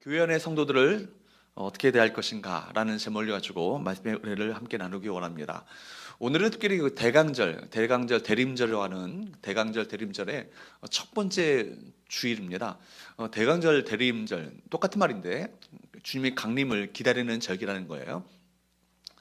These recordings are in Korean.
교회 안의 성도들을 어떻게 대할 것인가라는 제목을 가지고 말씀의 은혜를 함께 나누기 원합니다. 오늘은 특별히 대강절, 대림절이라고 하는 대강절, 대림절의 첫 번째 주일입니다. 대강절, 대림절 똑같은 말인데 주님의 강림을 기다리는 절기라는 거예요.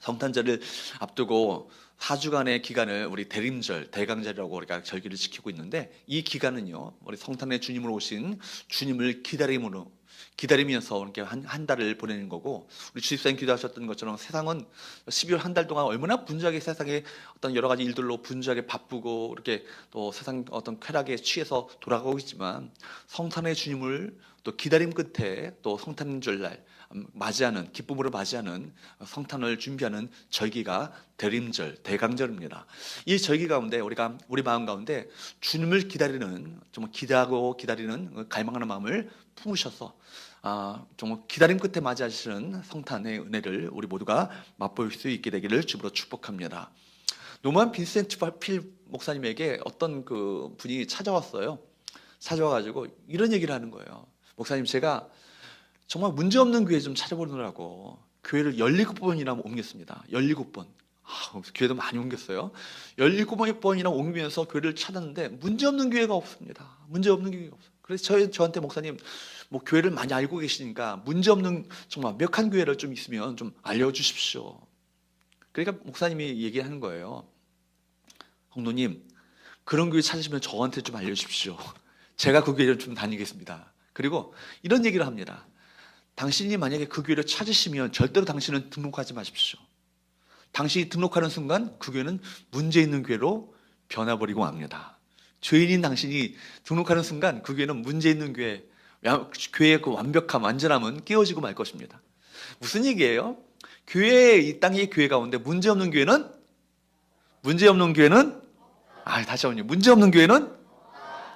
성탄절을 앞두고 4주간의 기간을 우리 대림절, 대강절이라고 우리가 절기를 지키고 있는데, 이 기간은요, 우리 성탄에 주님으로 오신 주님을 기다리면서 이렇게 한 달을 보내는 거고, 우리 주입사님 기도하셨던 것처럼 세상은 12월 한 달 동안 얼마나 분주하게 세상에 어떤 여러 가지 일들로 분주하게 바쁘고 이렇게 또 세상 어떤 쾌락에 취해서 돌아가고 있지만, 성탄의 주님을 또 기다림 끝에 또 성탄절날 맞이하는, 기쁨으로 맞이하는, 성탄을 준비하는 절기가 대림절, 대강절입니다. 이 절기 가운데 우리가 우리 마음 가운데 주님을 기다리는, 정말 기대하고 기다리는 갈망하는 마음을 품으셔서 정말 기다림 끝에 맞이하시는 성탄의 은혜를 우리 모두가 맛볼 수 있게 되기를 주로 축복합니다. 노만 빈센트 필 목사님에게 어떤 그 분이 찾아왔어요. 찾아와가지고 이런 얘기를 하는 거예요. 목사님, 제가 정말 문제없는 교회 좀 찾아보느라고 교회를 17번이나 옮겼습니다. 17번. 교회도 많이 옮겼어요. 17번이나 옮기면서 교회를 찾았는데 문제없는 교회가 없습니다. 문제없는 교회가 없어요. 그래서 저한테 목사님, 뭐 교회를 많이 알고 계시니까 문제없는 정말 완벽한 교회를 좀 있으면 좀 알려주십시오. 그러니까 목사님이 얘기하는 거예요. 성도님, 그런 교회 찾으시면 저한테 좀 알려주십시오. 제가 그 교회를 좀 다니겠습니다. 그리고 이런 얘기를 합니다. 당신이 만약에 그 교회를 찾으시면 절대로 당신은 등록하지 마십시오. 당신이 등록하는 순간 그 교회는 문제 있는 교회로 변화버리고 맙니다. 죄인인 당신이 등록하는 순간 그 교회는 문제 있는 교회, 교회의 그 완벽함, 완전함은 깨어지고 말 것입니다. 무슨 얘기예요? 이 땅의 교회 가운데 문제 없는 교회는 다시 한번요. 문제 없는 교회는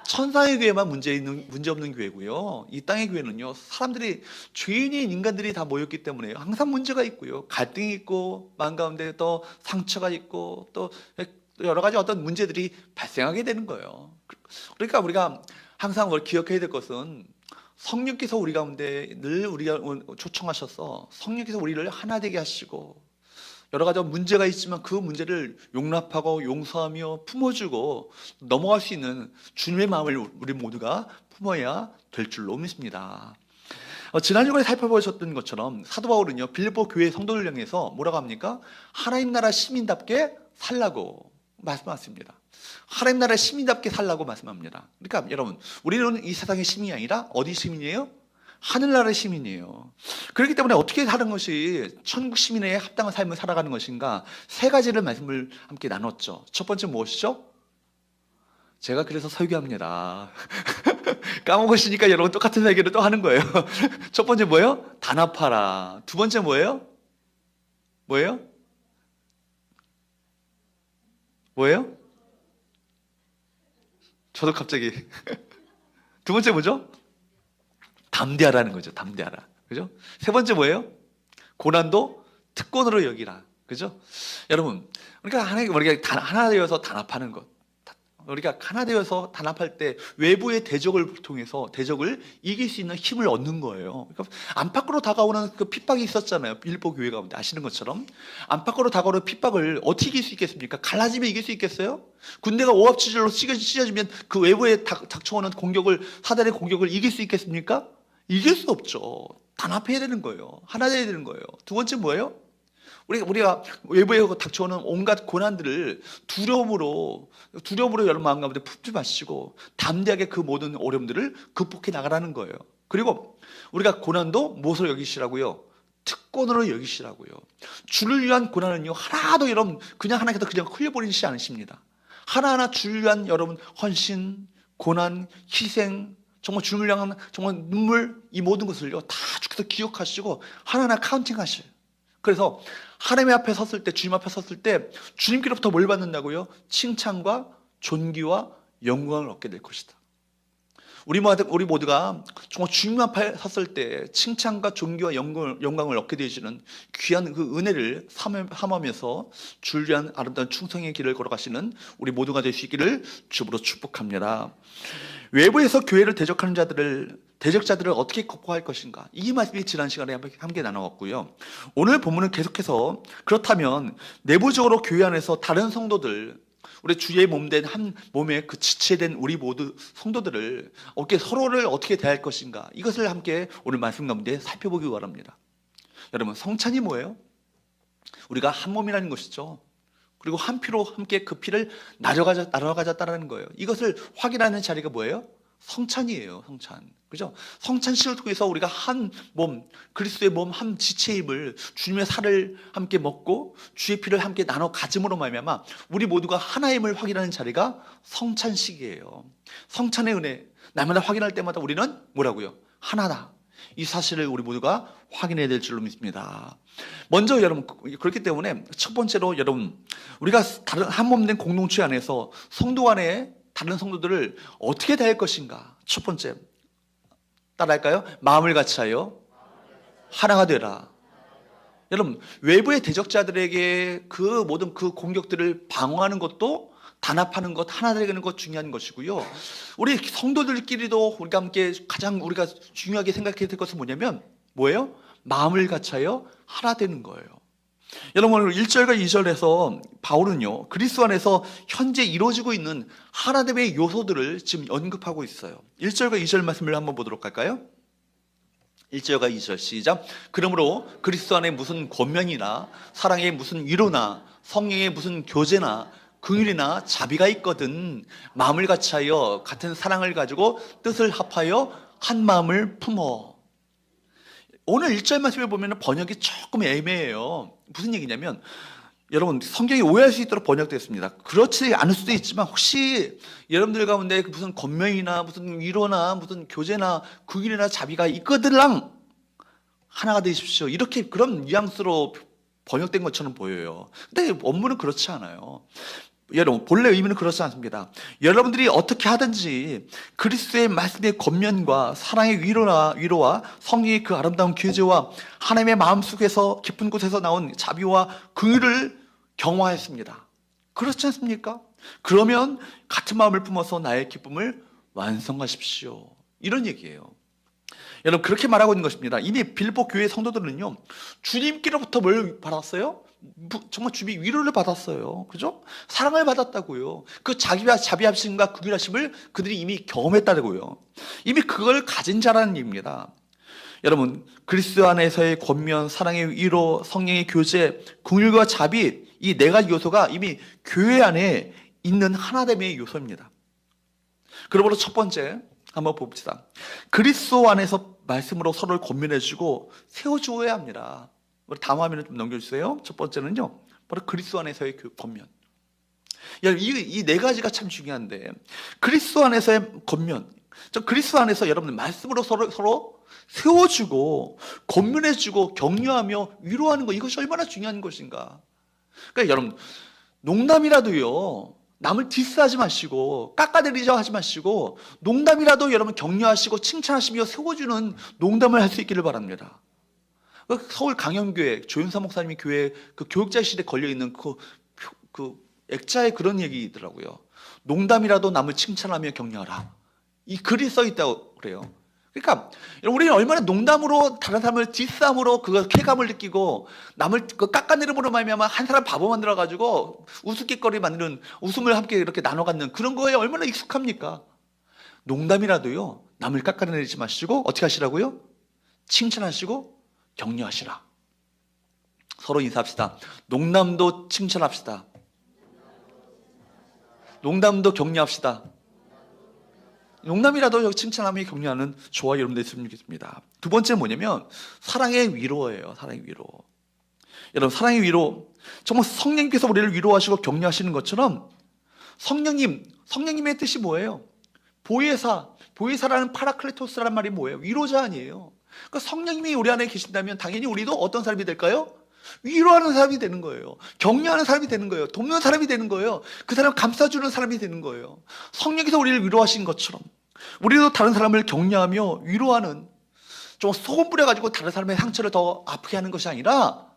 천상의 교회만 문제 없는 교회고요. 이 땅의 교회는요, 사람들이, 죄인인 인간들이 다 모였기 때문에 항상 문제가 있고요. 갈등이 있고, 마음 가운데 또 상처가 있고, 또 여러 가지 어떤 문제들이 발생하게 되는 거예요. 그러니까 우리가 항상 기억해야 될 것은, 성령께서 우리 가운데 늘 우리가 초청하셔서 성령께서 우리를 하나 되게 하시고, 여러 가지 문제가 있지만 그 문제를 용납하고 용서하며 품어주고 넘어갈 수 있는 주님의 마음을 우리 모두가 품어야 될 줄로 믿습니다. 지난 주간에 살펴보셨던 것처럼 사도 바울은요, 빌립보 교회 성도들 향해서 뭐라고 합니까? 하나님 나라 시민답게 살라고 말씀하십니다. 하나님 나라 시민답게 살라고 말씀합니다. 그러니까 여러분, 우리는 이 세상의 시민이 아니라 어디 시민이에요? 하늘나라의 시민이에요. 그렇기 때문에 어떻게 사는 것이 천국 시민의 합당한 삶을 살아가는 것인가, 세 가지를 말씀을 함께 나눴죠. 첫 번째 무엇이죠? 제가 그래서 설교합니다. 까먹으시니까 여러분 똑같은 설교를 또 하는 거예요. 첫 번째 뭐예요? 단합하라. 두 번째 뭐예요? 뭐예요? 저도 갑자기 두 번째 뭐죠? 담대하라는 거죠. 담대하라. 그죠? 세 번째 뭐예요? 고난도 특권으로 여기라. 그죠? 여러분, 우리가 하나 되어서 단합하는 것. 우리가 하나 되어서 단합할 때 외부의 대적을 통해서 대적을 이길 수 있는 힘을 얻는 거예요. 그러니까 안팎으로 다가오는 그 핍박이 있었잖아요. 빌립보 교회 가운데 아시는 것처럼. 안팎으로 다가오는 핍박을 어떻게 이길 수 있겠습니까? 갈라지면 이길 수 있겠어요? 군대가 오합지졸로 찢어지면 그 외부에 닥쳐오는 사단의 공격을 이길 수 있겠습니까? 이길 수 없죠. 단합해야 되는 거예요. 하나 되어야 되는 거예요. 두 번째 뭐예요? 우리가 외부에 닥쳐오는 온갖 고난들을 두려움으로 여러분 마음 가운데 품지 마시고 담대하게 그 모든 어려움들을 극복해 나가라는 거예요. 그리고 우리가 고난도 무엇으로 여기시라고요? 특권으로 여기시라고요. 주를 위한 고난은요, 하나도 여러분 그냥 하나님께서 그냥 흘려버리지 않으십니다. 하나하나 주를 위한 여러분 헌신, 고난, 희생, 정말 주님을 향한 정말 눈물, 이 모든 것을요 다 주께서 기억하시고 하나하나 카운팅하셔요. 그래서 하나님 앞에 섰을 때, 주님 앞에 섰을 때 주님께로부터 뭘 받는다고요? 칭찬과 존귀와 영광을 얻게 될 것이다. 우리 모두가 정말 주님 앞에 섰을 때 칭찬과 존귀와 영광을 얻게 되시는 귀한 그 은혜를 삼으면서 주를 위한 아름다운 충성의 길을 걸어가시는 우리 모두가 될 수 있기를 주로 축복합니다. 외부에서 교회를 대적하는 자들을 대적자들을 어떻게 극복할 것인가, 이 말씀이 지난 시간에 함께 나눠왔고요. 오늘 본문은 계속해서 그렇다면 내부적으로 교회 안에서 다른 성도들, 우리 주의 몸된 한 몸의 그 지체된 우리 모두 성도들을 서로를 어떻게 대할 것인가, 이것을 함께 오늘 말씀 가운데 살펴보기 원합니다. 여러분, 성찬이 뭐예요? 우리가 한 몸이라는 것이죠. 그리고 한 피로 함께 그 피를 나눠가졌다라는 거예요. 이것을 확인하는 자리가 뭐예요? 성찬이에요. 성찬. 그죠? 성찬식을 통해서 우리가 한 몸, 그리스도의 몸 한 지체임을, 주님의 살을 함께 먹고 주의 피를 함께 나눠 가짐으로 말미암아 우리 모두가 하나임을 확인하는 자리가 성찬식이에요. 성찬의 은혜, 날마다 확인할 때마다 우리는 뭐라고요? 하나다. 이 사실을 우리 모두가 확인해야 될 줄로 믿습니다. 먼저 여러분, 그렇기 때문에 첫 번째로 여러분, 우리가 다른 한 몸 된 공동체 안에서 성도 안에 다른 성도들을 어떻게 대할 것인가. 첫 번째, 따라할까요? 마음을 같이하여 하나가 되라. 여러분, 외부의 대적자들에게 그 모든 그 공격들을 방어하는 것도, 단합하는 것, 하나 되는 것 중요한 것이고요. 우리 성도들끼리도 우리가 함께 가장 우리가 중요하게 생각해야 될 것은 뭐예요? 마음을 같이하여 하나 되는 거예요. 여러분, 오늘 1절과 2절에서 바울은요, 그리스도 안에서 현재 이루어지고 있는 하나됨의 요소들을 지금 언급하고 있어요. 1절과 2절 말씀을 한번 보도록 할까요? 1절과 2절 시작. 그러므로 그리스도 안에 무슨 권면이나 사랑의 무슨 위로나 성령의 무슨 교제나 긍휼이나 자비가 있거든 마음을 같이하여 같은 사랑을 가지고 뜻을 합하여 한 마음을 품어. 오늘 1절 말씀을 보면 번역이 조금 애매해요. 무슨 얘기냐면, 여러분, 성경이 오해할 수 있도록 번역되었습니다. 그렇지 않을 수도 있지만 혹시 여러분들 가운데 무슨 권면이나 무슨 위로나 무슨 교제나 긍휼이나 자비가 있거들랑 하나가 되십시오, 이렇게 그런 뉘앙스로 번역된 것처럼 보여요. 근데 원문은 그렇지 않아요. 여러분, 본래 의미는 그렇지 않습니다. 여러분들이 어떻게 하든지 그리스도의 말씀의 권면과 사랑의 위로와 성령의 그 아름다운 교제와 하나님의 마음속에서 깊은 곳에서 나온 자비와 긍휼을 경화했습니다. 그렇지 않습니까? 그러면 같은 마음을 품어서 나의 기쁨을 완성하십시오, 이런 얘기예요. 여러분, 그렇게 말하고 있는 것입니다. 이미 빌보 교회 성도들은요, 주님께로부터 뭘 받았어요? 정말 주님의 위로를 받았어요. 그죠? 사랑을 받았다고요. 그 자비하심과 긍휼하심을 그들이 이미 경험했다고요. 이미 그걸 가진 자라는 얘기입니다. 여러분, 그리스도 안에서의 권면, 사랑의 위로, 성령의 교제, 긍휼과 자비, 이 네 가지 요소가 이미 교회 안에 있는 하나됨의 요소입니다. 그러므로 첫 번째 한번 봅시다. 그리스도 안에서 말씀으로 서로를 권면해주고 세워주어야 합니다. 다음 화면을 좀 넘겨주세요. 첫 번째는요, 바로 그리스도 안에서의 권면. 이 네 가지가 참 중요한데, 그리스도 안에서의 권면, 그리스도 안에서 여러분들 말씀으로 서로 세워주고 권면해주고 격려하며 위로하는 것, 이것이 얼마나 중요한 것인가. 그러니까 여러분, 농담이라도요, 남을 디스하지 마시고 깎아내리자 하지 마시고 농담이라도 여러분 격려하시고 칭찬하시며 세워주는 농담을 할 수 있기를 바랍니다. 서울 강영교회 조윤사 목사님이 교회 그 교육자실에 걸려있는 그 액자에 그런 얘기더라고요. 농담이라도 남을 칭찬하며 격려하라, 이 글이 써있다고 그래요. 그러니까 우리는 얼마나 농담으로 다른 사람을 디스함으로 그 쾌감을 느끼고 남을 깎아내림으로 말미암아 한 사람 바보 만들어가지고 우스갯거리 만드는, 웃음을 함께 이렇게 나눠 갖는 그런 거에 얼마나 익숙합니까? 농담이라도요, 남을 깎아내리지 마시고 어떻게 하시라고요? 칭찬하시고 격려하시라. 서로 인사합시다. 농담도 칭찬합시다. 농담도 격려합시다. 농담이라도 칭찬하며 격려하는 저와 여러분 됐으면 좋겠습니다. 두 번째는 뭐냐면 사랑의 위로예요. 사랑의 위로. 여러분, 사랑의 위로, 정말 성령님께서 우리를 위로하시고 격려하시는 것처럼 성령님의 뜻이 뭐예요? 보혜사라는 파라클레토스라는 말이 뭐예요? 위로자 아니에요? 그러니까 성령님이 우리 안에 계신다면 당연히 우리도 어떤 사람이 될까요? 위로하는 사람이 되는 거예요. 격려하는 사람이 되는 거예요. 돕는 사람이 되는 거예요. 그 사람 감싸주는 사람이 되는 거예요. 성령께서 우리를 위로하신 것처럼 우리도 다른 사람을 격려하며 위로하는, 좀 소금 뿌려가지고 다른 사람의 상처를 더 아프게 하는 것이 아니라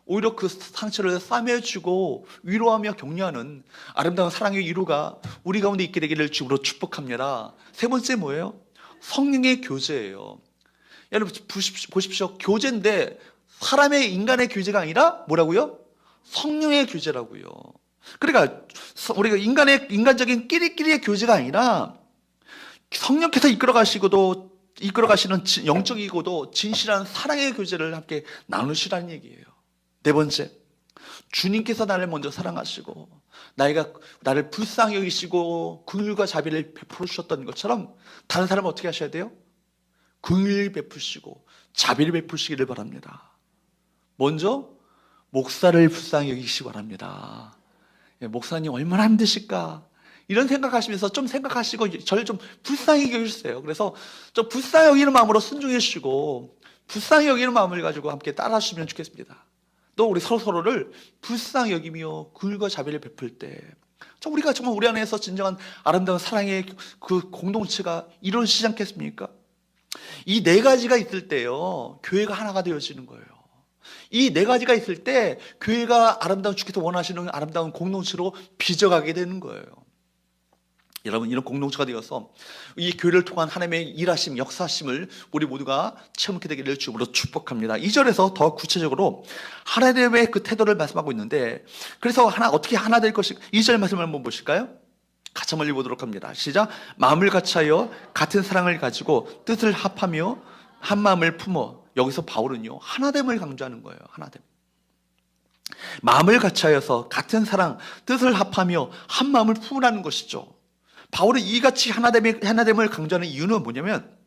오히려 그 상처를 싸매주고 위로하며 격려하는 아름다운 사랑의 위로가 우리 가운데 있게 되기를 주로 축복합니다. 세 번째 뭐예요? 성령의 교제예요. 여러분 보십시오. 교제인데 사람의 인간의 교제가 아니라 뭐라고요? 성령의 교제라고요. 그러니까 우리가 인간적인 끼리끼리의 교제가 아니라 성령께서 이끌어가시는 영적이고도 진실한 사랑의 교제를 함께 나누시라는 얘기예요. 네 번째, 주님께서 나를 먼저 사랑하시고 나를 불쌍히 여기시고 긍휼과 자비를 베풀어 주셨던 것처럼 다른 사람은 어떻게 하셔야 돼요? 긍휼 베푸시고 자비를 베푸시기를 바랍니다. 먼저 목사를 불쌍히 여기시기 바랍니다. 목사님 얼마나 힘드실까? 이런 생각하시면서 좀 생각하시고 저를 좀 불쌍히 여기주세요. 그래서 좀 불쌍히 여기는 마음으로 순종해 주시고 불쌍히 여기는 마음을 가지고 함께 따라하시면 좋겠습니다. 또 우리 서로를 불쌍히 여기며 긍휼과 자비를 베풀 때 우리가 정말 우리 안에서 진정한 아름다운 사랑의 그 공동체가 이루어지지 않겠습니까? 이 네 가지가 있을 때요, 교회가 하나가 되어지는 거예요. 이 네 가지가 있을 때 교회가 아름다운 주께서 원하시는 아름다운 공동체로 빚어가게 되는 거예요. 여러분, 이런 공동체가 되어서 이 교회를 통한 하나님의 일하심, 역사심을 우리 모두가 체험하게 되기를 주님으로 축복합니다. 2절에서 더 구체적으로 하나님의 그 태도를 말씀하고 있는데, 그래서 어떻게 하나 될 것이, 2절 말씀을 한번 보실까요? 같이 한번 읽어보도록 합니다. 시작. 마음을 같이하여 같은 사랑을 가지고 뜻을 합하며 한 마음을 품어. 여기서 바울은요, 하나됨을 강조하는 거예요. 하나됨. 마음을 같이하여서 같은 사랑, 뜻을 합하며 한 마음을 품으라는 것이죠. 바울은 이같이 하나됨을 강조하는 이유는 뭐냐면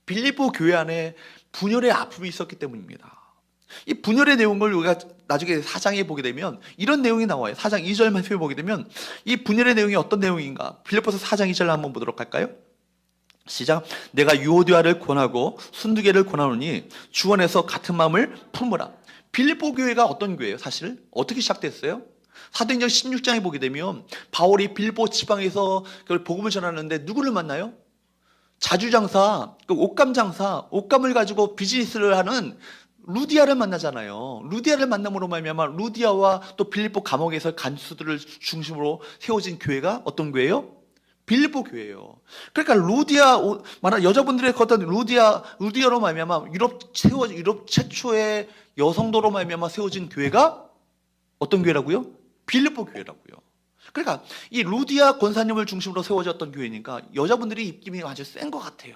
빌립보 교회 안에 분열의 아픔이 있었기 때문입니다. 이 분열의 내용을 우리가 나중에 4장에 보게 되면 이런 내용이 나와요. 4장 2절 말씀에 보게 되면 이 분열의 내용이 어떤 내용인가? 빌립보서 4장 2절 한번 보도록 할까요? 시작. 내가 유오디아를 권하고 순두개를 권하노니 주 안에서 같은 마음을 품으라. 빌립보 교회가 어떤 교회예요? 사실 어떻게 시작됐어요? 사도행전 16장에 보게 되면 바울이 빌립보 지방에서 복음을 전하는데 누구를 만나요? 자주장사, 옷감장사, 옷감을 가지고 비즈니스를 하는 루디아를 만나잖아요. 루디아를 만남으로 말미암아 루디아와 또 빌립보 감옥에서 간수들을 중심으로 세워진 교회가 어떤 교회예요? 빌립보 교회예요. 그러니까 여자분들의 어떤 루디아로 말미암아 유럽 최초의 여성도로 말미암아 세워진 교회가 어떤 교회라고요? 빌립보 교회라고요. 그러니까 이 루디아 권사님을 중심으로 세워졌던 교회니까 여자분들이 입김이 아주 센 것 같아요.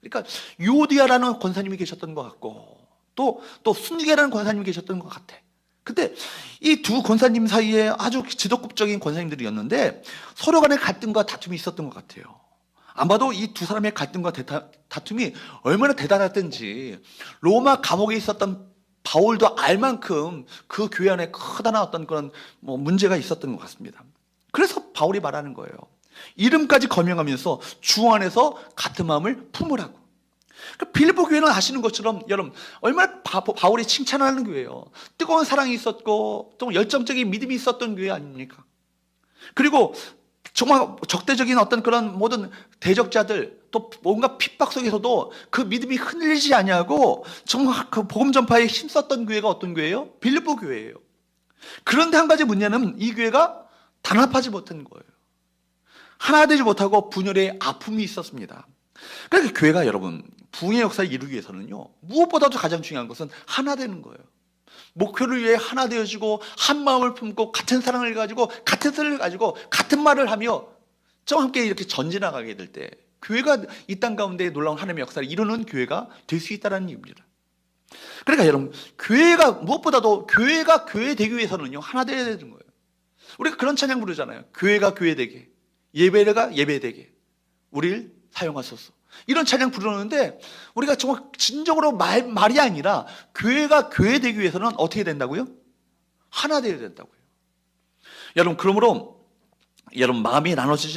그러니까 유오디아라는 권사님이 계셨던 것 같고 또 순두개라는 권사님이 계셨던 것 같아. 근데 이 두 권사님 사이에 아주 지도급적인 권사님들이었는데 서로 간의 갈등과 다툼이 있었던 것 같아요. 아마도 이 두 사람의 갈등과 다툼이 얼마나 대단했던지 로마 감옥에 있었던 바울도 알 만큼 그 교회 안에 커다란 어떤 그런 문제가 있었던 것 같습니다. 그래서 바울이 말하는 거예요. 이름까지 거명하면서 주 안에서 같은 마음을 품으라고. 빌립보 교회는 아시는 것처럼 여러분 얼마나 바울이 칭찬하는 교회예요. 뜨거운 사랑이 있었고 또 열정적인 믿음이 있었던 교회 아닙니까? 그리고 정말 적대적인 어떤 그런 모든 대적자들 또 뭔가 핍박 속에서도 그 믿음이 흔들리지 아니하고 정말 그 복음 전파에 힘썼던 교회가 어떤 교회예요? 빌립보 교회예요. 그런데 한 가지 문제는 이 교회가 단합하지 못한 거예요. 하나 되지 못하고 분열의 아픔이 있었습니다. 그러니까 교회가 여러분 부흥의 역사를 이루기 위해서는요, 무엇보다도 가장 중요한 것은 하나 되는 거예요. 목표를 위해 하나 되어지고 한 마음을 품고 같은 사랑을 가지고 같은 뜻을 가지고 같은 말을 하며 좀 함께 이렇게 전진나가게 될 때 교회가 이 땅 가운데 놀라운 하나님의 역사를 이루는 교회가 될 수 있다는 이유입니다. 그러니까 여러분 교회가 무엇보다도 교회가 교회 되기 위해서는요 하나 되어야 되는 거예요. 우리가 그런 찬양 부르잖아요. 교회가 교회 되게, 예배가 예배 되게 우리를 사용하소서. 이런 찬양 부르는데 우리가 정말 진정으로 말이 아니라 교회가 교회 되기 위해서는 어떻게 된다고요? 하나 되어야 된다고요. 여러분 그러므로 여러분 마음이 나눠져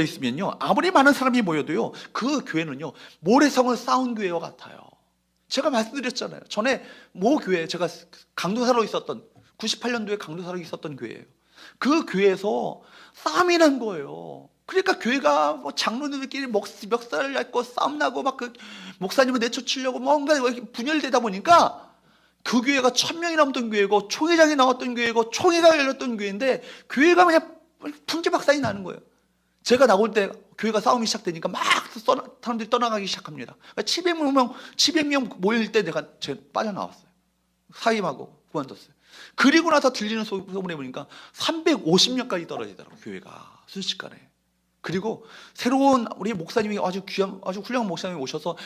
있으면요 아무리 많은 사람이 모여도요 그 교회는요 모래성을 쌓은 교회와 같아요. 제가 말씀드렸잖아요. 전에 모 교회 제가 강도사로 있었던 98년도에 강도사로 있었던 교회예요. 그 교회에서 싸움이 난 거예요. 그러니까 교회가 뭐 장로님들끼리 멱살을 얇고 싸움 나고 막 그 목사님을 내쫓으려고 뭔가 분열되다 보니까 그 교회가 1000명이 넘던 교회고 총회장이 나왔던 교회고 총회가 열렸던 교회인데 교회가 그냥 풍지박산이 나는 거예요. 제가 나올 때 교회가 싸움이 시작되니까 막 사람들이 떠나가기 시작합니다. 그러니까 700명 모일 때 내가 빠져나왔어요. 사임하고 그만뒀어요. 그리고 나서 들리는 소문에 보니까 350명까지 떨어지더라고요, 교회가 순식간에. 그리고 새로운 우리 목사님이 아주 훌륭한 목사님이 오셔서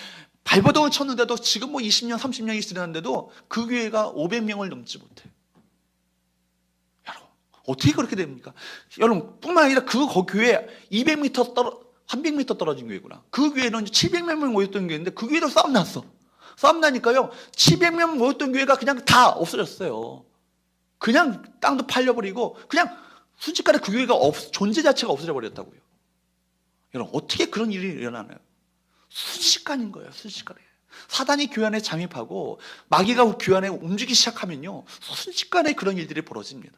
발버둥을 쳤는데도 지금 뭐 20년, 30년이 지났는데도 그 교회가 500명을 넘지 못해요. 여러분, 어떻게 그렇게 됩니까? 여러분, 뿐만 아니라 그 교회 300m 떨어진 교회구나. 그 교회는 700명 모였던 교회인데 그 교회도 싸움 났어. 싸움 나니까요, 700명 모였던 교회가 그냥 다 없어졌어요. 그냥 땅도 팔려버리고 그냥 순식간에 그 교회가 존재 자체가 없어져 버렸다고요. 여러분, 어떻게 그런 일이 일어나나요? 순식간인 거예요, 순식간에. 사단이 교회 안에 잠입하고 마귀가 교회 안에 움직이기 시작하면요, 순식간에 그런 일들이 벌어집니다.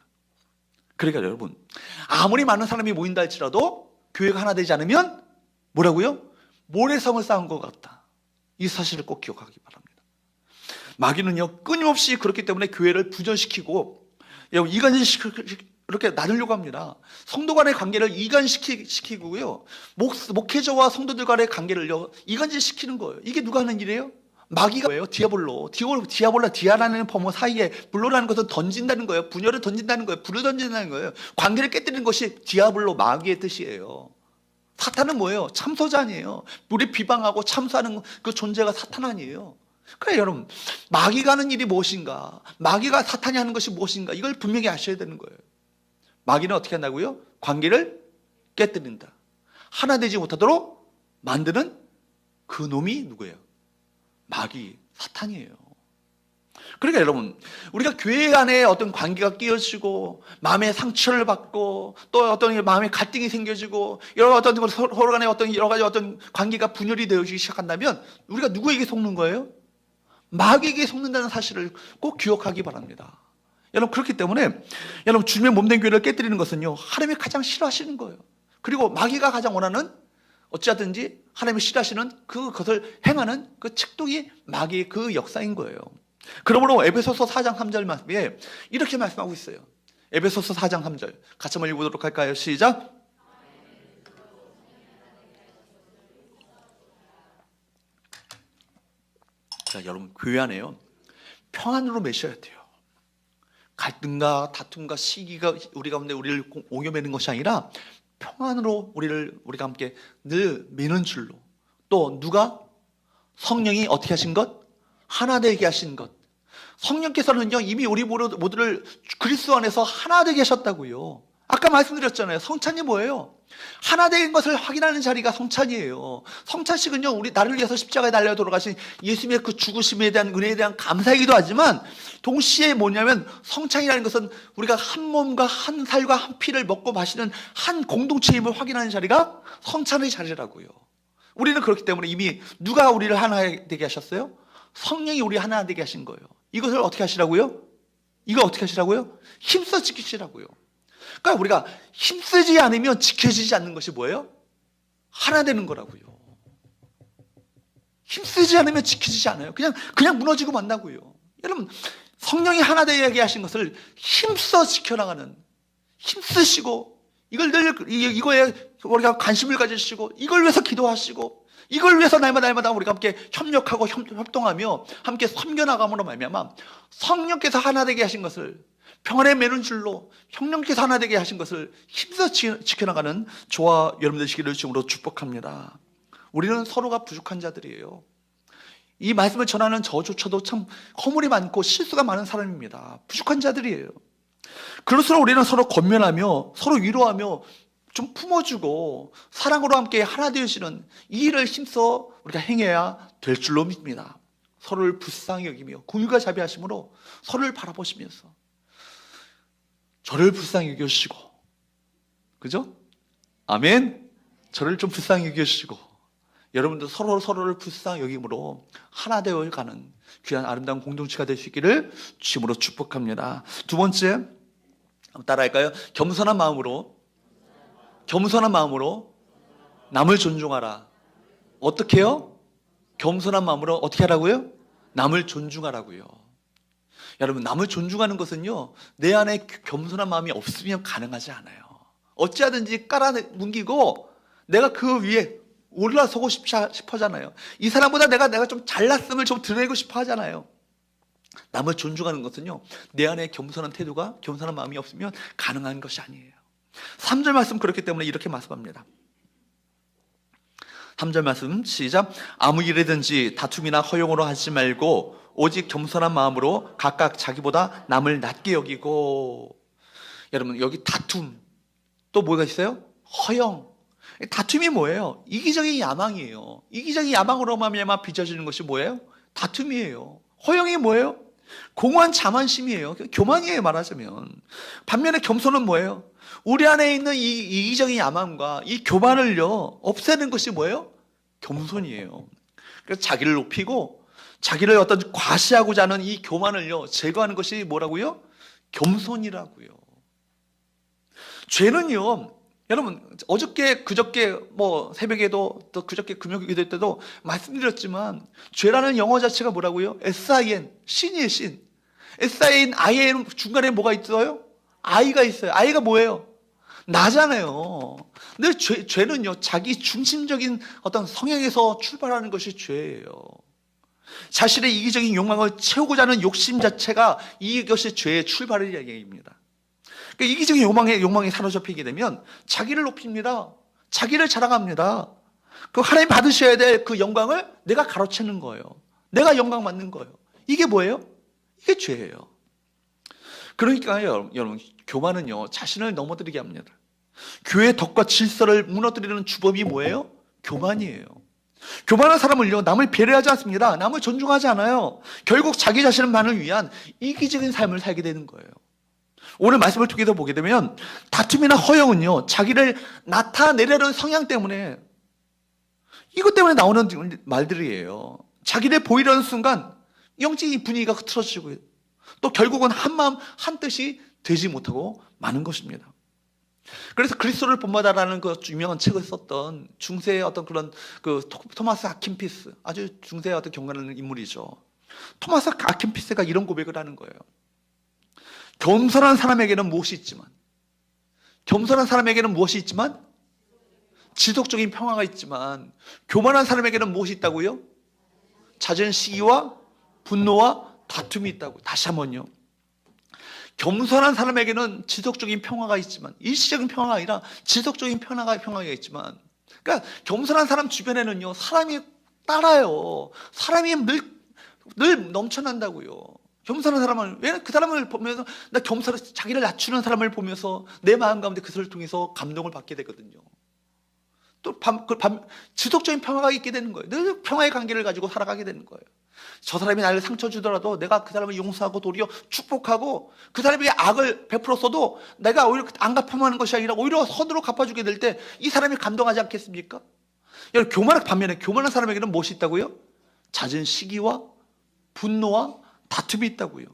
그러니까 여러분, 아무리 많은 사람이 모인다 할지라도 교회가 하나 되지 않으면 뭐라고요? 모래성을 쌓은 것 같다. 이 사실을 꼭 기억하기 바랍니다. 마귀는요, 끊임없이 그렇기 때문에 교회를 부전시키고 이렇게 나누려고 합니다. 성도 간의 관계를 이간시키고요, 목회자와 성도들 간의 관계를요, 이간질시키는 거예요. 이게 누가 하는 일이에요? 마귀가 뭐예요? 디아라는 범어 사이에 불로라는 것은 던진다는 거예요. 분열을 던진다는 거예요. 불을 던진다는 거예요. 관계를 깨뜨리는 것이 디아블로, 마귀의 뜻이에요. 사탄은 뭐예요? 참소자 아니에요. 우리 비방하고 참소하는 그 존재가 사탄 아니에요. 그래, 여러분, 마귀가 하는 일이 무엇인가, 마귀가 사탄이 하는 것이 무엇인가, 이걸 분명히 아셔야 되는 거예요. 마귀는 어떻게 한다고요? 관계를 깨뜨린다. 하나 되지 못하도록 만드는 그 놈이 누구예요? 마귀, 사탄이에요. 그러니까 여러분, 우리가 교회 안에 어떤 관계가 끼어지고 마음의 상처를 받고 또 어떤 마음의 갈등이 생겨지고 서로 간에 여러 가지 관계가 분열이 되어지기 시작한다면 우리가 누구에게 속는 거예요? 마귀에게 속는다는 사실을 꼭 기억하기 바랍니다. 여러분, 그렇기 때문에 여러분, 주님의 몸된 교회를 깨뜨리는 것은요, 하나님이 가장 싫어하시는 거예요. 그리고 마귀가 가장 원하는, 어찌하든지 하나님이 싫어하시는 그것을 행하는 그 책동이 마귀의 그 역사인 거예요. 그러므로 에베소서 4장 3절 말씀에 이렇게 말씀하고 있어요. 에베소서 4장 3절 같이 한번 읽어보도록 할까요? 시작. 자, 여러분, 교회 안에요, 평안으로 매셔야 돼요. 갈등과 다툼과 시기가 우리 가운데 우리를 옹여매는 것이 아니라 평안으로 우리가 함께 늘 매는 줄로, 또 누가? 성령이 어떻게 하신 것? 하나 되게 하신 것. 성령께서는요, 이미 우리 모두를 그리스도 안에서 하나 되게 하셨다고요. 아까 말씀드렸잖아요. 성찬이 뭐예요? 하나 된 것을 확인하는 자리가 성찬이에요. 성찬식은요, 나를 위해서 십자가에 달려 돌아가신 예수님의 그 죽으심에 대한 은혜에 대한 감사이기도 하지만, 동시에 뭐냐면 성찬이라는 것은 우리가 한 몸과 한 살과 한 피를 먹고 마시는 한 공동체임을 확인하는 자리가 성찬의 자리라고요. 우리는 그렇기 때문에 이미 누가 우리를 하나 되게 하셨어요? 성령이 우리 하나 되게 하신 거예요. 이것을 어떻게 하시라고요? 이거 어떻게 하시라고요? 힘써 지키시라고요. 그러니까 우리가 힘쓰지 않으면 지켜지지 않는 것이 뭐예요? 하나 되는 거라고요. 힘쓰지 않으면 지켜지지 않아요. 그냥 무너지고 만나고요. 여러분, 성령이 하나 되게 하신 것을 힘써 지켜나가는, 힘쓰시고 이거에 우리가 관심을 가지시고 이걸 위해서 기도하시고 이걸 위해서 날마다 우리가 함께 협력하고 협동하며 함께 섬겨나감으로 말미암아 성령께서 하나 되게 하신 것을, 평안에 매는 줄로 성령께서 하나 되게 하신 것을 힘써 지켜나가는 저와 여러분 되시기를 주님으로 축복합니다. 우리는 서로가 부족한 자들이에요. 이 말씀을 전하는 저조차도 참 허물이 많고 실수가 많은 사람입니다. 부족한 자들이에요. 그럴수록 우리는 서로 권면하며 서로 위로하며 좀 품어주고 사랑으로 함께 하나 되시는 이 일을 힘써 우리가 행해야 될 줄로 믿습니다. 서로를 불쌍히 여기며 긍휼과 자비하심으로 서로를 바라보시면서 저를 불쌍히 여겨주시고, 그죠? 아멘. 저를 좀 불쌍히 여겨주시고 여러분도 서로를 불쌍히 여김으로 하나 되어가는 귀한 아름다운 공동체가 될 수 있기를 주님으로 축복합니다. 두 번째, 따라할까요? 겸손한 마음으로 남을 존중하라. 어떻게 해요? 겸손한 마음으로 어떻게 하라고요? 남을 존중하라고요. 여러분, 남을 존중하는 것은요, 내 안에 겸손한 마음이 없으면 가능하지 않아요. 어찌하든지 깔아뭉기고 내가 그 위에 올라서고 싶어하잖아요. 이 사람보다 내가 좀 잘났음을 좀 드러내고 싶어 하잖아요. 남을 존중하는 것은요, 내 안에 겸손한 태도가, 겸손한 마음이 없으면 가능한 것이 아니에요. 3절 말씀 그렇기 때문에 이렇게 말씀합니다. 3절 말씀 시작. 아무 일이든지 다툼이나 허용으로 하지 말고 오직 겸손한 마음으로 각각 자기보다 남을 낮게 여기고. 여러분, 여기 다툼, 또 뭐가 있어요? 허영. 다툼이 뭐예요? 이기적인 야망이에요. 이기적인 야망으로 말미암아 빚어지는 것이 뭐예요? 다툼이에요. 허영이 뭐예요? 공허한 자만심이에요. 교만이에요, 말하자면. 반면에 겸손은 뭐예요? 우리 안에 있는 이 이기적인 야망과 이 교만을요, 없애는 것이 뭐예요? 겸손이에요. 그래서 자기를 높이고 자기를 어떤 과시하고자 하는 이 교만을요, 제거하는 것이 뭐라고요? 겸손이라고요. 죄는요, 여러분, 어저께 그저께 새벽에도 또 그저께 금요기도 때도 말씀드렸지만, 죄라는 영어 자체가 뭐라고요? sin, 신이에요, 신. sin, i의 중간에 뭐가 있어요? i가 있어요. i가 뭐예요? 나잖아요. 근데 죄는요, 자기 중심적인 어떤 성향에서 출발하는 것이 죄예요. 자신의 이기적인 욕망을 채우고자 하는 욕심 자체가 이것이 죄의 출발이라는 얘기입니다. 그러니까 이기적인 욕망에 사로잡히게 되면 자기를 높입니다. 자기를 자랑합니다. 그 하나님 받으셔야 될 그 영광을 내가 가로채는 거예요. 내가 영광 받는 거예요. 이게 뭐예요? 이게 죄예요. 그러니까요, 여러분, 교만은요, 자신을 넘어뜨리게 합니다. 교회의 덕과 질서를 무너뜨리는 주범이 뭐예요? 교만이에요. 교만한 사람을요, 남을 배려하지 않습니다. 남을 존중하지 않아요. 결국 자기 자신만을 위한 이기적인 삶을 살게 되는 거예요. 오늘 말씀을 통해서 보게 되면 다툼이나 허영은요, 자기를 나타내려는 성향 때문에, 이것 때문에 나오는 말들이에요. 자기를 보이려는 순간 영적인 분위기가 흐트러지고, 또 결국은 한 마음 한 뜻이 되지 못하고 마는 것입니다. 그래서 그리스도를 본받아라는 그 유명한 책을 썼던 중세의 어떤 그런 토마스 아킨피스, 아주 중세의 어떤 경건한 인물이죠. 토마스 아킨피스가 이런 고백을 하는 거예요. 겸손한 사람에게는 무엇이 있지만, 지속적인 평화가 있지만, 교만한 사람에게는 무엇이 있다고요? 잦은 시기와 분노와 다툼이 있다고. 다시 한번요. 겸손한 사람에게는 지속적인 평화가 있지만, 일시적인 평화가 아니라 지속적인 평화가 있지만, 그러니까 겸손한 사람 주변에는요, 사람이 따라요. 사람이 늘 넘쳐난다고요. 겸손한 사람은, 왜 그 사람을 보면서, 자기를 낮추는 사람을 보면서 내 마음 가운데 그것을 통해서 감동을 받게 되거든요. 또 지속적인 평화가 있게 되는 거예요. 늘 평화의 관계를 가지고 살아가게 되는 거예요. 저 사람이 나를 상처 주더라도 내가 그 사람을 용서하고 도리어 축복하고, 그 사람에게 악을 베풀었어도 내가 오히려 안 갚아하는 것이 아니라 오히려 선으로 갚아주게 될 때 이 사람이 감동하지 않겠습니까? 여러분, 반면에 교만한 사람에게는 무엇이 있다고요? 잦은 시기와 분노와 다툼이 있다고요.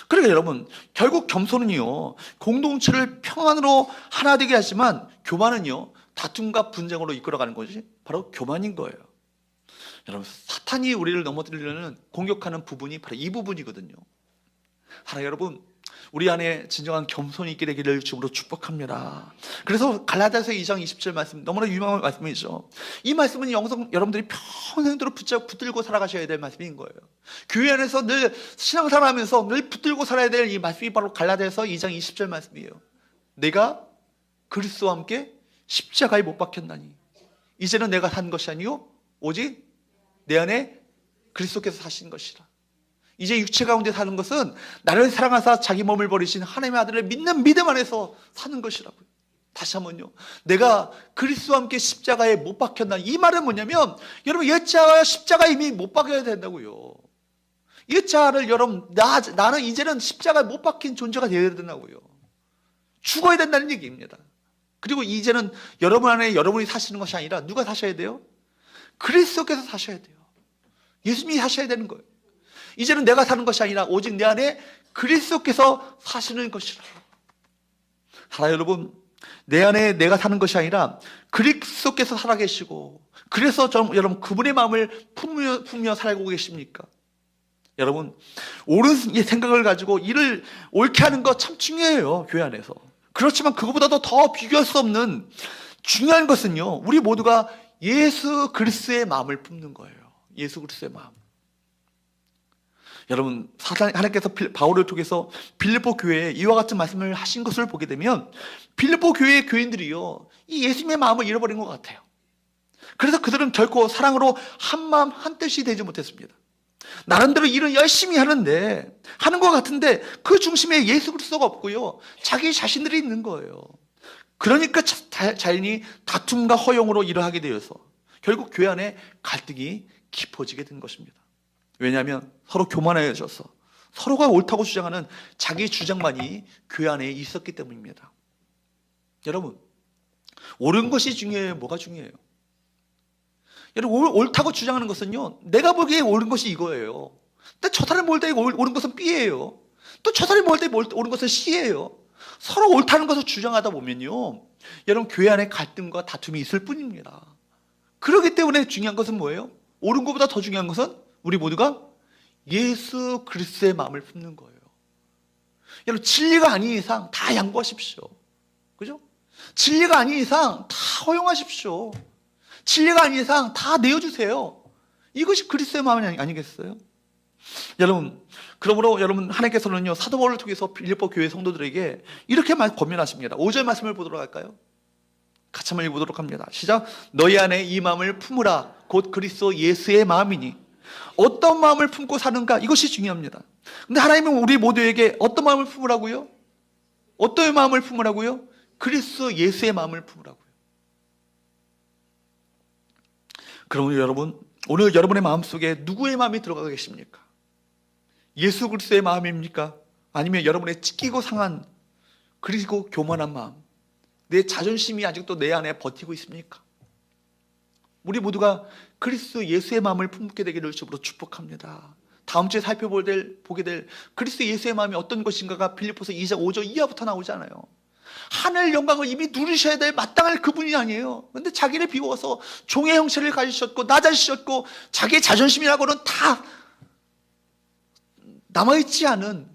그러니까 여러분, 결국 겸손은요, 공동체를 평안으로 하나 되게 하지만, 교만은요, 다툼과 분쟁으로 이끌어가는 것이 바로 교만인 거예요. 여러분, 사탄이 우리를 넘어뜨리려는 공격하는 부분이 바로 이 부분이거든요. 하나, 여러분, 우리 안에 진정한 겸손이 있게 되기를 주님으로 축복합니다. 그래서 갈라디아서 2장 27 말씀, 너무나 유명한 말씀이죠. 이 말씀은 여러분들이 평생도록 붙들고 살아가셔야 될 말씀인 거예요. 교회 안에서 늘 신앙생활하면서 늘 붙들고 살아야 될 이 말씀이 바로 갈라디아서 2장 20절 말씀이에요. 내가 그리스도와 함께 십자가에 못 박혔나니 이제는 내가 산 것이 아니요 오직 내 안에 그리스도께서 사신 것이라. 이제 육체 가운데 사는 것은 나를 사랑하사 자기 몸을 버리신 하나님의 아들을 믿는 믿음 안에서 사는 것이라고요. 다시 한번요. 내가 그리스도와 함께 십자가에 못 박혔나. 이 말은 뭐냐면, 여러분, 옛자와 십자가에 이미 못 박혀야 된다고요. 옛자를 여러분, 나는 이제는 십자가에 못 박힌 존재가 되어야 된다고요. 죽어야 된다는 얘기입니다. 그리고 이제는 여러분 안에 여러분이 사시는 것이 아니라 누가 사셔야 돼요? 그리스도께서 사셔야 돼요. 예수님이 사셔야 되는 거예요. 이제는 내가 사는 것이 아니라 오직 내 안에 그리스도께서 사시는 것이라. 하나, 여러분, 내 안에 내가 사는 것이 아니라 그리스도께서 살아계시고, 그래서 여러분 그분의 마음을 품으며 살고 계십니까? 여러분, 옳은 생각을 가지고 일을 옳게 하는 거 참 중요해요, 교회 안에서. 그렇지만 그거보다도 더 비교할 수 없는 중요한 것은요, 우리 모두가 예수 그리스도의 마음을 품는 거예요. 예수 그리스도의 마음. 여러분, 하나님께서 바울을 통해서 빌립보 교회에 이와 같은 말씀을 하신 것을 보게 되면 빌립보 교회의 교인들이요, 이 예수님의 마음을 잃어버린 것 같아요. 그래서 그들은 결코 사랑으로 한 마음 한 뜻이 되지 못했습니다. 나름대로 일을 열심히 하는 것 같은데 그 중심에 예수 그리스도가 없고요, 자기 자신들이 있는 거예요. 그러니까 자연히 다툼과 허용으로 일을 하게 되어서 결국 교회 안에 갈등이 깊어지게 된 것입니다. 왜냐하면 서로 교만해져서 서로가 옳다고 주장하는 자기 주장만이 교회 안에 있었기 때문입니다. 여러분, 옳은 것이 중요해요? 뭐가 중요해요? 여러분, 옳다고 주장하는 것은요, 내가 보기에 옳은 것이 이거예요. 근데 저 사람이 볼 때 옳은 것은 B예요. 또 저 사람이 볼 때 옳은 것은 C예요. 서로 옳다는 것을 주장하다 보면요, 여러분, 교회 안에 갈등과 다툼이 있을 뿐입니다. 그렇기 때문에 중요한 것은 뭐예요? 옳은 것보다 더 중요한 것은 우리 모두가 예수 그리스도의 마음을 품는 거예요. 여러분, 진리가 아닌 이상 다 양보하십시오. 그죠? 진리가 아닌 이상 다 허용하십시오. 진리가 아닌 이상 다 내어주세요. 이것이 그리스도의 마음이 아니겠어요? 여러분, 그러므로 여러분, 하나님께서는요, 사도 바울을 통해서 빌립보 교회 성도들에게 이렇게 권면하십니다. 5절 말씀을 보도록 할까요? 같이 한번 읽어보도록 합니다. 시작. 너희 안에 이 마음을 품으라. 곧 그리스도 예수의 마음이니. 어떤 마음을 품고 사는가, 이것이 중요합니다. 근데 하나님은 우리 모두에게 어떤 마음을 품으라고요? 어떤 마음을 품으라고요? 그리스도 예수의 마음을 품으라고요. 그러면 여러분, 오늘 여러분의 마음속에 누구의 마음이 들어가 계십니까? 예수 그리스도의 마음입니까? 아니면 여러분의 찢기고 상한, 그리고 교만한 마음, 내 자존심이 아직도 내 안에 버티고 있습니까? 우리 모두가 그리스도 예수의 마음을 품게 되기를 주로 축복합니다. 다음 주에 보게 될 그리스도 예수의 마음이 어떤 것인가가 빌립보서 2장 5절 이하부터 나오잖아요. 하늘 영광을 이미 누리셔야 될 마땅할 그분이 아니에요. 그런데 자기를 비워서 종의 형체를 가지셨고 낮아지셨고 자기의 자존심이라고는 다 남아있지 않은,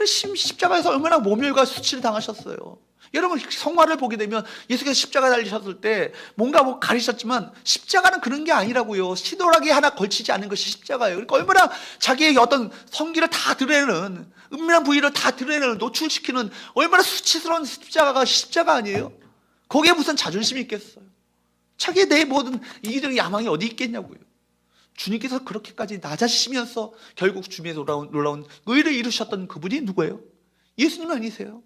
십자가에서 얼마나 모멸과 수치를 당하셨어요. 여러분, 성화를 보게 되면 예수께서 십자가 달리셨을 때 뭔가 가리셨지만 십자가는 그런 게 아니라고요. 시도락이 하나 걸치지 않은 것이 십자가예요. 그러니까 얼마나 자기의 어떤 성기를 다 드러내는, 은밀한 부위를 다 드러내는, 노출시키는 얼마나 수치스러운 십자가가 십자가 아니에요? 거기에 무슨 자존심이 있겠어요? 자기의 내 모든 이기적인 야망이 어디 있겠냐고요. 주님께서 그렇게까지 낮아지시면서 결국 주님의 놀라운 의를 이루셨던 그분이 누구예요? 예수님 아니세요?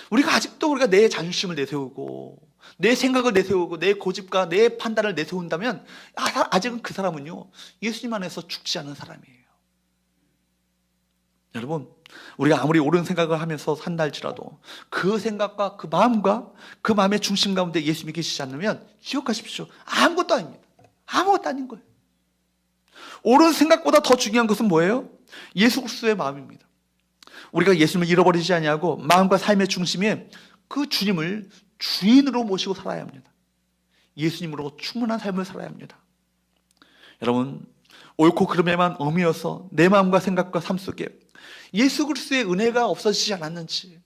우리가 아직도 내 자존심을 내세우고 내 생각을 내세우고 내 고집과 내 판단을 내세운다면 아직은 그 사람은요, 예수님 안에서 죽지 않은 사람이에요. 여러분, 우리가 아무리 옳은 생각을 하면서 산다 할지라도 그 생각과 그 마음과 그 마음의 중심 가운데 예수님이 계시지 않으면 기억하십시오. 아무것도 아닙니다. 아무것도 아닌 거예요. 옳은 생각보다 더 중요한 것은 뭐예요? 예수 그리스도의 마음입니다. 우리가 예수님을 잃어버리지 아니하고 마음과 삶의 중심에 그 주님을 주인으로 모시고 살아야 합니다. 예수님으로 충만한 삶을 살아야 합니다. 여러분, 옳고 그름에만 얽매여서 내 마음과 생각과 삶 속에 예수 그리스도의 은혜가 없어지지 않았는지,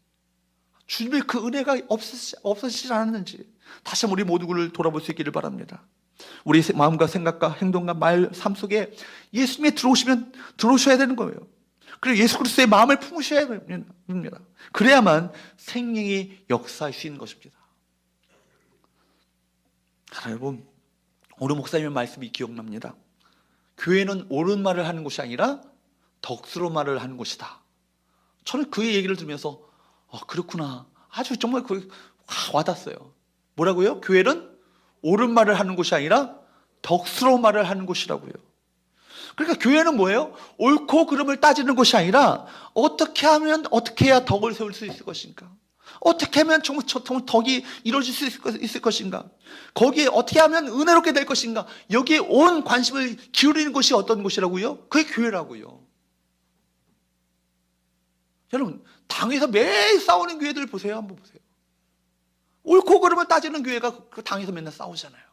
주님의 그 은혜가 없어지지 않았는지 다시 한번 우리 모두를 돌아볼 수 있기를 바랍니다. 우리 마음과 생각과 행동과 말, 삶 속에 예수님이 들어오셔야 되는 거예요. 그리고 예수 그리스도의 마음을 품으셔야 됩니다. 그래야만 생명이 역사할 수 있는 것입니다. 여러분, 오늘 목사님의 말씀이 기억납니다. 교회는 옳은 말을 하는 곳이 아니라 덕스러운 말을 하는 곳이다. 저는 그의 얘기를 들으면서 그렇구나, 아주 정말 와닿았어요. 뭐라고요? 교회는 옳은 말을 하는 곳이 아니라 덕스러운 말을 하는 곳이라고요. 그러니까 교회는 뭐예요? 옳고 그름을 따지는 것이 아니라 어떻게 해야 덕을 세울 수 있을 것인가? 어떻게 하면 정말 덕이 이루어질 수 있을 것인가? 거기에 어떻게 하면 은혜롭게 될 것인가? 여기에 온 관심을 기울이는 곳이 어떤 곳이라고요? 그게 교회라고요. 여러분, 당에서 매일 싸우는 교회들 보세요. 한번 보세요. 옳고 그름을 따지는 교회가 그 당에서 맨날 싸우잖아요.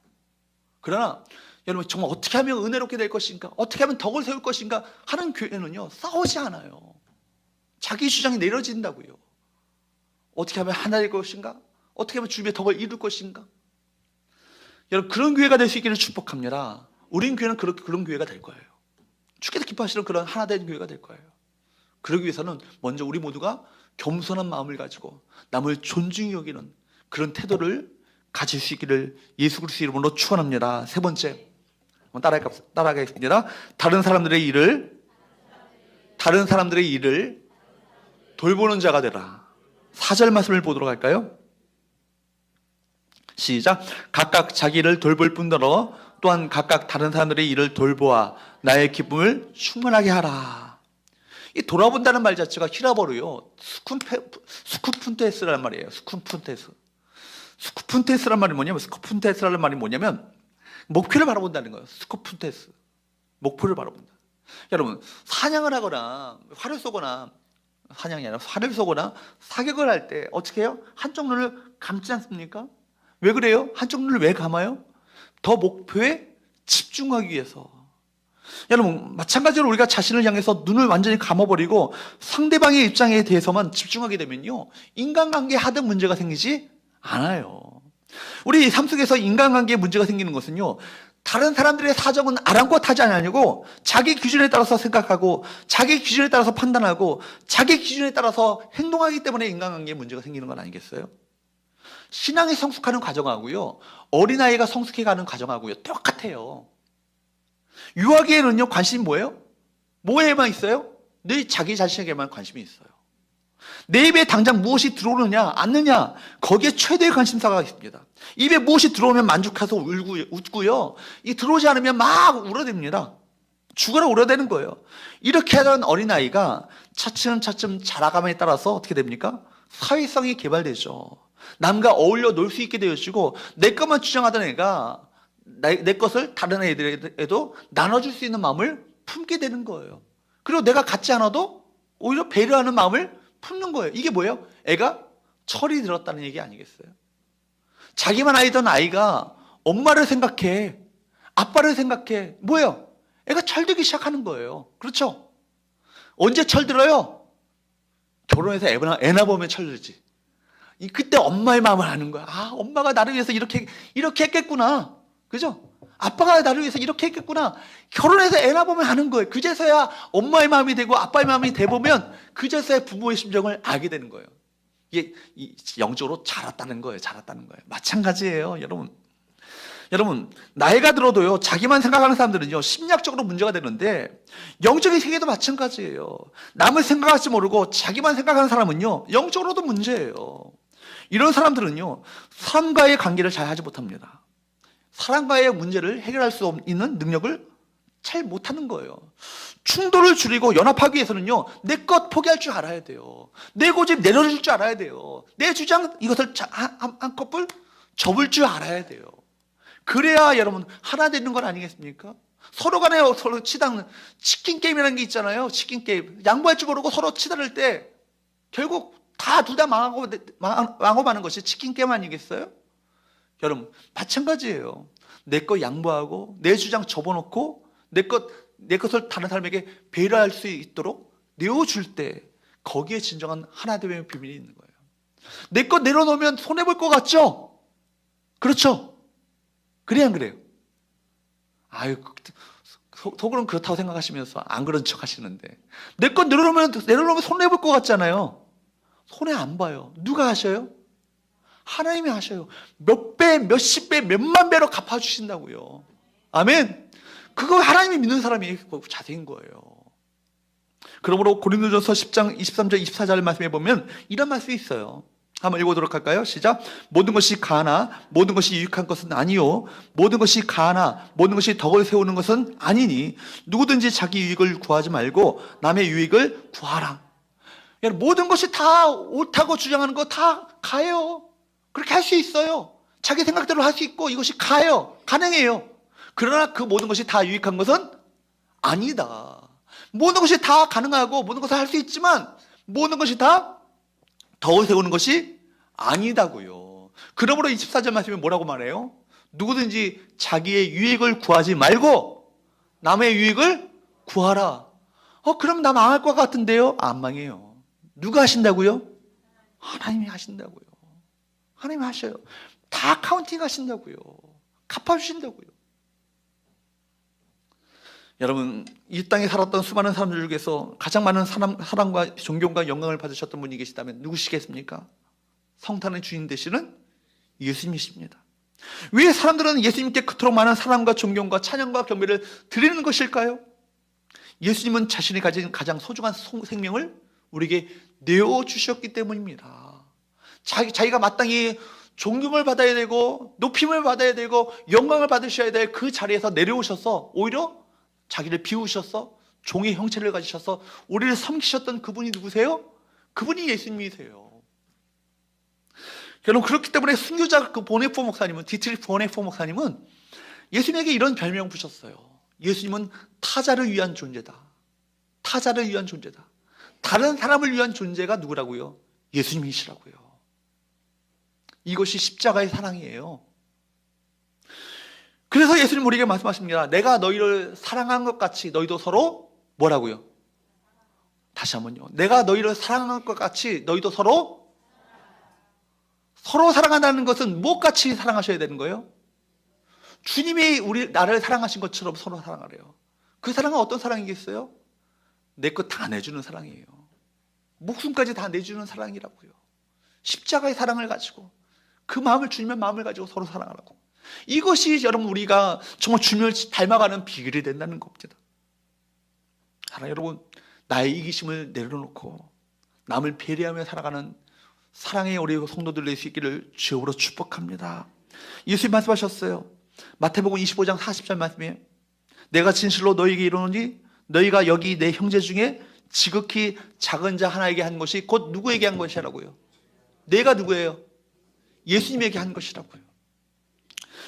그러나 여러분, 정말 어떻게 하면 은혜롭게 될 것인가, 어떻게 하면 덕을 세울 것인가 하는 교회는요, 싸우지 않아요. 자기 주장이 내려진다고요. 어떻게 하면 하나 될 것인가? 어떻게 하면 주님의 덕을 이룰 것인가? 여러분, 그런 교회가 될 수 있기를 축복합니다. 우린 교회는 그런 교회가 될 거예요. 주께서 기뻐하시는 그런 하나 된 교회가 될 거예요. 그러기 위해서는 먼저 우리 모두가 겸손한 마음을 가지고 남을 존중히 여기는 그런 태도를 가질 수 있기를 예수 그리스도 이름으로 축원합니다. 세 번째, 따라가겠습니다. 다른 사람들의 일을 돌보는 자가 되라. 4절 말씀을 보도록 할까요? 시작. 각각 자기를 돌볼 뿐더러 또한 각각 다른 사람들의 일을 돌보아 나의 기쁨을 충만하게 하라. 이 돌아본다는 말 자체가 히라버로요, 스쿠푼테스라는 말이에요. 스쿠푼테스라는 말이 뭐냐면, 스쿠푼테스라는 말이 뭐냐면 목표를 바라본다는 거예요. 스쿠푼테스, 목표를 바라본다. 여러분, 사냥을 하거나 활을 쏘거나, 사냥이 아니라 활을 쏘거나 사격을 할 때 어떻게 해요? 한쪽 눈을 감지 않습니까? 왜 그래요? 한쪽 눈을 왜 감아요? 더 목표에 집중하기 위해서. 여러분, 마찬가지로 우리가 자신을 향해서 눈을 완전히 감아버리고 상대방의 입장에 대해서만 집중하게 되면요, 인간관계에 하등 문제가 생기지 않아요. 우리 삶 속에서 인간관계에 문제가 생기는 것은요, 다른 사람들의 사정은 아랑곳하지 않으려고 자기 기준에 따라서 생각하고 자기 기준에 따라서 판단하고 자기 기준에 따라서 행동하기 때문에 인간관계에 문제가 생기는 건 아니겠어요? 신앙이 성숙하는 과정하고요, 어린아이가 성숙해가는 과정하고요 똑같아요. 유아기에는요, 관심이 뭐예요? 뭐에만 있어요? 늘 자기 자신에게만 관심이 있어요. 내 입에 당장 무엇이 들어오느냐 않느냐, 거기에 최대의 관심사가 있습니다. 입에 무엇이 들어오면 만족해서 웃고요, 이 들어오지 않으면 막 울어댑니다. 죽어라 울어대는 거예요. 이렇게 하던 어린아이가 차츰차츰 자라감에 따라서 어떻게 됩니까? 사회성이 개발되죠. 남과 어울려 놀 수 있게 되어지고, 내 것만 주장하던 애가 내 것을 다른 애들에도 나눠줄 수 있는 마음을 품게 되는 거예요. 그리고 내가 갖지 않아도 오히려 배려하는 마음을 품는 거예요. 이게 뭐예요? 애가 철이 들었다는 얘기 아니겠어요? 자기만 아이던 아이가 엄마를 생각해, 아빠를 생각해. 뭐예요? 애가 철들기 시작하는 거예요. 그렇죠? 언제 철들어요? 결혼해서 애나 보면 철들지. 그때 엄마의 마음을 아는 거야. 아, 엄마가 나를 위해서 이렇게 했겠구나. 그죠? 아빠가 나를 위해서 이렇게 했겠구나. 결혼해서 애나 보면 아는 거예요. 그제서야 엄마의 마음이 되고 아빠의 마음이 돼보면 그제서야 부모의 심정을 알게 되는 거예요. 이게 영적으로 자랐다는 거예요. 마찬가지예요, 여러분. 여러분, 나이가 들어도요, 자기만 생각하는 사람들은요, 심리학적으로 문제가 되는데, 영적인 세계도 마찬가지예요. 남을 생각할지 모르고 자기만 생각하는 사람은요, 영적으로도 문제예요. 이런 사람들은요, 사람과의 관계를 잘 하지 못합니다. 사람과의 문제를 해결할 수 있는 능력을 잘 못하는 거예요. 충돌을 줄이고 연합하기 위해서는요, 내 것 포기할 줄 알아야 돼요. 내 고집 내려줄 줄 알아야 돼요. 내 주장 이것을 한꺼풀 접을 줄 알아야 돼요. 그래야 여러분 하나 되는 건 아니겠습니까? 서로 간에 서로 치킨 게임이라는 게 있잖아요. 치킨 게임. 양보할 줄 모르고 서로 치다를 때 결국 둘 다 망하고 마는 것이 치킨 게임 아니겠어요? 여러분, 마찬가지예요. 내 것 양보하고 내 주장 접어놓고 내 것을 다른 사람에게 배려할 수 있도록 내어줄 때, 거기에 진정한 하나됨의 비밀이 있는 거예요. 내 것 내려놓으면 손해볼 것 같죠? 그렇죠? 그래야 안 그래요? 아유, 속으로는 그렇다고 생각하시면서 안 그런 척 하시는데, 내 것 내려놓으면 손해볼 것 같잖아요. 손해 안 봐요. 누가 하셔요? 하나님이 하셔요. 몇 배, 몇십 배, 몇만 배로 갚아주신다고요. 아멘. 그거 하나님이 믿는 사람이 자세인 거예요. 그러므로 고린도전서 10장 23절 24절 말씀에 보면 이런 말씀이 있어요. 한번 읽어보도록 할까요? 시작. 모든 것이 가나 모든 것이 유익한 것은 아니요, 모든 것이 가나 모든 것이 덕을 세우는 것은 아니니 누구든지 자기 유익을 구하지 말고 남의 유익을 구하라. 모든 것이 다 옳다고 주장하는 거 다 가요. 그렇게 할 수 있어요. 자기 생각대로 할 수 있고 이것이 가능해요. 그러나 그 모든 것이 다 유익한 것은 아니다. 모든 것이 다 가능하고 모든 것을 할 수 있지만 모든 것이 다 덕을 세우는 것이 아니다고요. 그러므로 24절 말씀에 뭐라고 말해요? 누구든지 자기의 유익을 구하지 말고 남의 유익을 구하라. 그럼 나 망할 것 같은데요? 안 망해요. 누가 하신다고요? 하나님이 하신다고요. 하나님이 하셔요. 다 카운팅 하신다고요. 갚아주신다고요. 여러분, 이 땅에 살았던 수많은 사람들 중에서 가장 많은 사랑과 존경과 영광을 받으셨던 분이 계시다면 누구시겠습니까? 성탄의 주인 되시는 예수님이십니다. 왜 사람들은 예수님께 그토록 많은 사랑과 존경과 찬양과 경배를 드리는 것일까요? 예수님은 자신이 가진 가장 소중한 생명을 우리에게 내어주셨기 때문입니다. 자기가 마땅히 존경을 받아야 되고 높임을 받아야 되고 영광을 받으셔야 될 그 자리에서 내려오셔서 오히려 자기를 비우셔서 종의 형체를 가지셔서 우리를 섬기셨던 그분이 누구세요? 그분이 예수님이세요. 여러분, 그렇기 때문에 순교자 보네포 목사님은, 디트리히 보네포 목사님은 예수님에게 이런 별명을 붙였어요. 예수님은 타자를 위한 존재다. 타자를 위한 존재다. 다른 사람을 위한 존재가 누구라고요? 예수님이시라고요. 이것이 십자가의 사랑이에요. 그래서 예수님 우리에게 말씀하십니다. 내가 너희를 사랑한 것 같이 너희도 서로 뭐라고요? 다시 한번요. 내가 너희를 사랑한 것 같이 너희도 서로 사랑한다는 것은 무엇같이 사랑하셔야 되는 거예요? 주님이 나를 사랑하신 것처럼 서로 사랑하래요. 그 사랑은 어떤 사랑이겠어요? 내 것 다 내주는 사랑이에요. 목숨까지 다 내주는 사랑이라고요. 십자가의 사랑을 가지고 그 마음을, 주님의 마음을 가지고 서로 사랑하라고. 이것이 여러분 우리가 정말 주님을 닮아가는 비결이 된다는 겁니다. 하나, 여러분, 나의 이기심을 내려놓고 남을 배려하며 살아가는 사랑의 우리 성도들 될 수 있기를 주여로 축복합니다. 예수님 말씀하셨어요. 마태복음 25장 40절 말씀에 내가 진실로 너희에게 이르노니 너희가 여기 내 형제 중에 지극히 작은 자 하나에게 한 것이 곧 누구에게 한 것이라고요? 내가 누구예요? 예수님에게 한 것이라고요.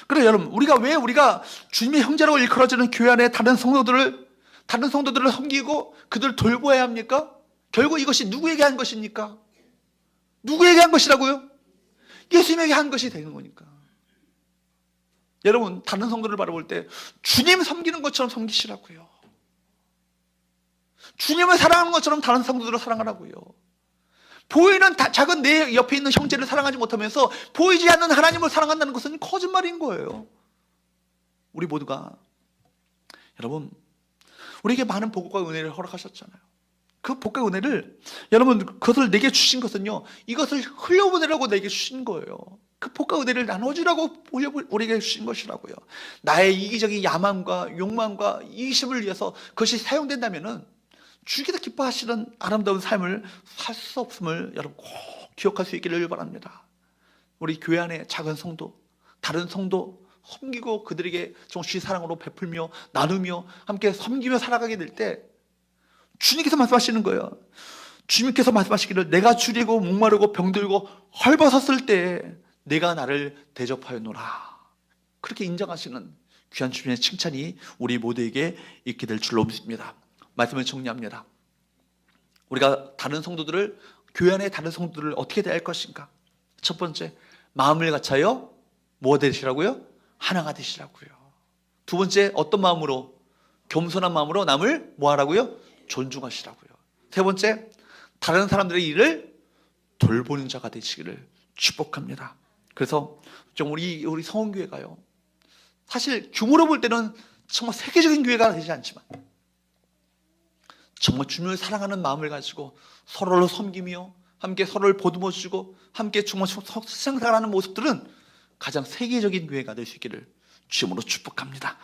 그래, 여러분, 우리가 주님의 형제라고 일컬어지는 교회 안에 다른 성도들을 섬기고 그들을 돌보아야 합니까? 결국 이것이 누구에게 한 것입니까? 누구에게 한 것이라고요? 예수님에게 한 것이 되는 거니까. 여러분, 다른 성도를 바라볼 때 주님 섬기는 것처럼 섬기시라고요. 주님을 사랑하는 것처럼 다른 성도들을 사랑하라고요. 보이는 작은 내 옆에 있는 형제를 사랑하지 못하면서 보이지 않는 하나님을 사랑한다는 것은 거짓말인 거예요. 우리 모두가, 여러분, 우리에게 많은 복과 은혜를 허락하셨잖아요. 그 복과 은혜를, 여러분, 그것을 내게 주신 것은요, 이것을 흘려보내라고 내게 주신 거예요. 그 복과 은혜를 나눠주라고 우리에게 주신 것이라고요. 나의 이기적인 야망과 욕망과 이기심을 위해서 그것이 사용된다면은 주께서 기뻐하시는 아름다운 삶을 살 수 없음을 여러분 꼭 기억할 수 있기를 바랍니다. 우리 교회 안에 작은 성도, 다른 성도 섬기고 그들에게 정말 사랑으로 베풀며 나누며 함께 섬기며 살아가게 될 때 주님께서 말씀하시는 거예요. 주님께서 말씀하시기를 내가 줄이고 목마르고 병들고 헐벗었을 때 내가 나를 대접하였노라. 그렇게 인정하시는 귀한 주님의 칭찬이 우리 모두에게 있게 될 줄로 믿습니다. 말씀을 정리합니다. 우리가 다른 성도들을, 교회 안에 다른 성도들을 어떻게 대할 것인가? 첫 번째, 마음을 갖춰요 뭐 되시라고요? 하나가 되시라고요. 두 번째, 어떤 마음으로? 겸손한 마음으로 남을 뭐 하라고요? 존중하시라고요. 세 번째, 다른 사람들의 일을 돌보는 자가 되시기를 축복합니다. 그래서 좀 우리 성원교회가요, 사실 규모로 볼 때는 정말 세계적인 교회가 되지 않지만 정말 주님을 사랑하는 마음을 가지고 서로를 섬기며 함께 서로를 보듬어주고 함께 정말 생생하는 모습들은 가장 세계적인 교회가 될 수 있기를 주님으로 축복합니다.